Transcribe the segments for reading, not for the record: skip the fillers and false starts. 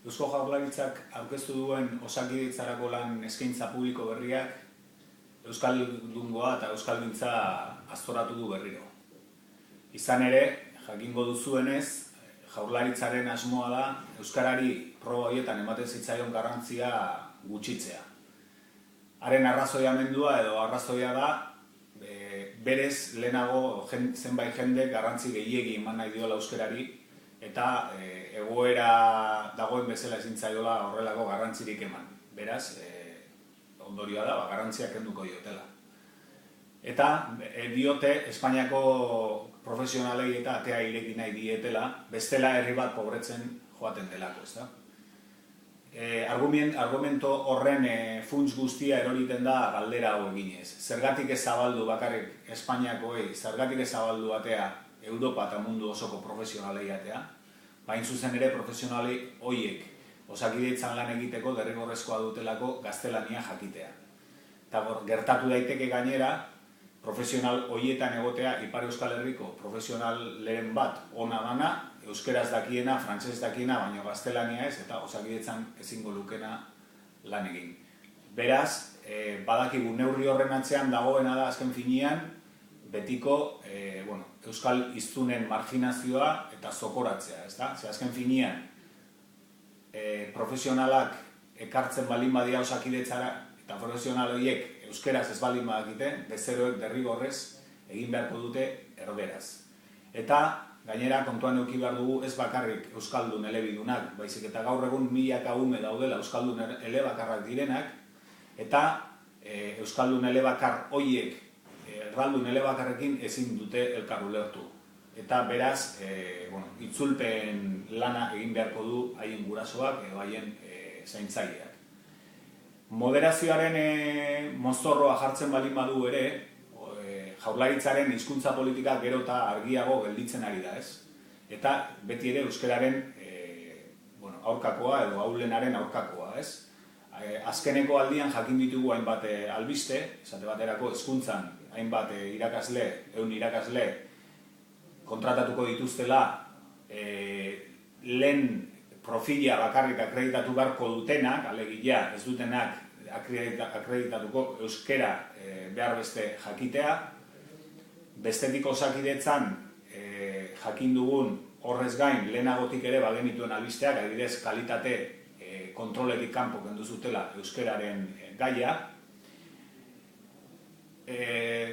Eusko Jaurlaritzak aurkeztu duen Osakidetzarako lan eskaintza publiko berriak euskaldungoa eta euskaldintza aztoratu du berriro. Izan ere, jakingo duzuenez, Jaurlaritzaren asmoa da euskarari proba horietan ematen zitzaion garrantzia gutxitzea. Haren arrazoiamendua edo arrazoia da, berez lehenago zenbait jende garrantzi gehiegi eman nahi diola euskarari eta egoera dagoen bezala ezin zaiola horrelako garrantzirik eman. Beraz, ondorioa da, garrantzia kenduko diotela. Eta diote Espainiako profesionalei eta atea ireki nahi dietela, bestela herri bat pobretzen joaten delako, ezta? Argumento horren funts guztia eroriten da galdera hau eginez. Zergatik ez zabaldu bakarrik Espainiakoei, zergatik ez zabaldu atea Europa eta mundu osoko profesionalei atea, bain zuzen ere profesionalei hoiek Osakidetzan lan egiteko derrigorrezkoa dutelako gaztelania jakitea. Eta gertatu daiteke gainera, profesional hoietan egotea Ipar Euskal Herriko profesionalen bat ona dana, euskeraz dakiena, frantsesez dakiena, baina gaztelania ez, eta Osakidetzan ezingo lukena lan egin. Beraz, badakigu neurri horren atzean dagoena da azken finean, betiko euskal hiztunen marginazioa eta zokoratzea, ezta? Ze azken finean, profesionalak ekartzen balin badia Osakidetzara eta profesional horiek euskeraz ez balin badakite, bezeroek derrigorrez egin beharko dute erderaz. Eta gainera kontuan eduki behar dugu ez bakarrik euskaldun elebidunak, baizik eta gaur egun milaka ume daudela euskaldun elebakarrak direnak, eta euskaldun elebakar horiek erraldun elebakarrekin ezin dute elkar ulertu. Eta beraz, itzulpen lana egin beharko du haien gurasoak edo haien zaintzaileak. Moderazioaren mozorroa jartzen balin badu ere, Jaurlaritzaren hizkuntza politika gero eta argiago gelditzen ari da, ez? Eta beti ere euskararen aurkakoa edo ahulenaren aurkakoa, ez? Azkeneko aldian jakin ditugu hainbat albiste, esate baterako hezkuntzan hainbat irakasle, 100 irakasle kontratatuko dituztela lehen profila bakarrik akreditatu beharko dutenak, alegia ez dutenak akreditatuko euskera behar beste jakitea. Bestetik Osakidetzan jakin dugun horrez gain lehenagotik ere bagenituen albisteak, adibidez kalitate kontroletik kanpo kendu zutela euskeraren gaia.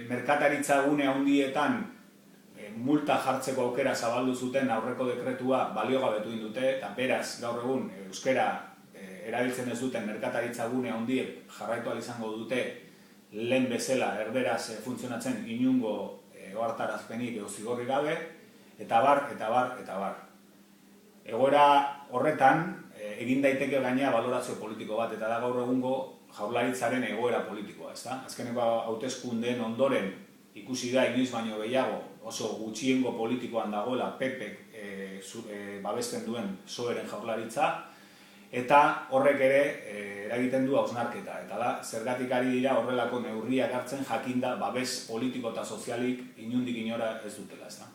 Merkataritza gune handietan multa jartzeko aukera zabaldu zuten aurreko dekretua baliogabetu egin dute, eta beraz gaur egun euskera erabiltzen ez duten merkataritza gune handiek jarraitu ahal izango dute lehen bezala erderaz funtzionatzen inungo ohartarazpenik edo zigorrik gabe, eta bar, eta bar, eta bar. Egoera horretan egin daiteke gainea balorazio politiko bat, eta da gaur egungo Jaurlaritzaren egoera politikoa, ezta? Azkeneko hauteskundeen ondoren ikusi da inoiz baino gehiago oso gutxiengo politikoan dagoela PPek babesten duen PSOEren Jaurlaritza, eta horrek ere eragiten du hausnarketa, eta da zergatik ari dira horrelako neurriak hartzen jakinda babes politiko eta sozialik inondik inora ez dutela, ezta?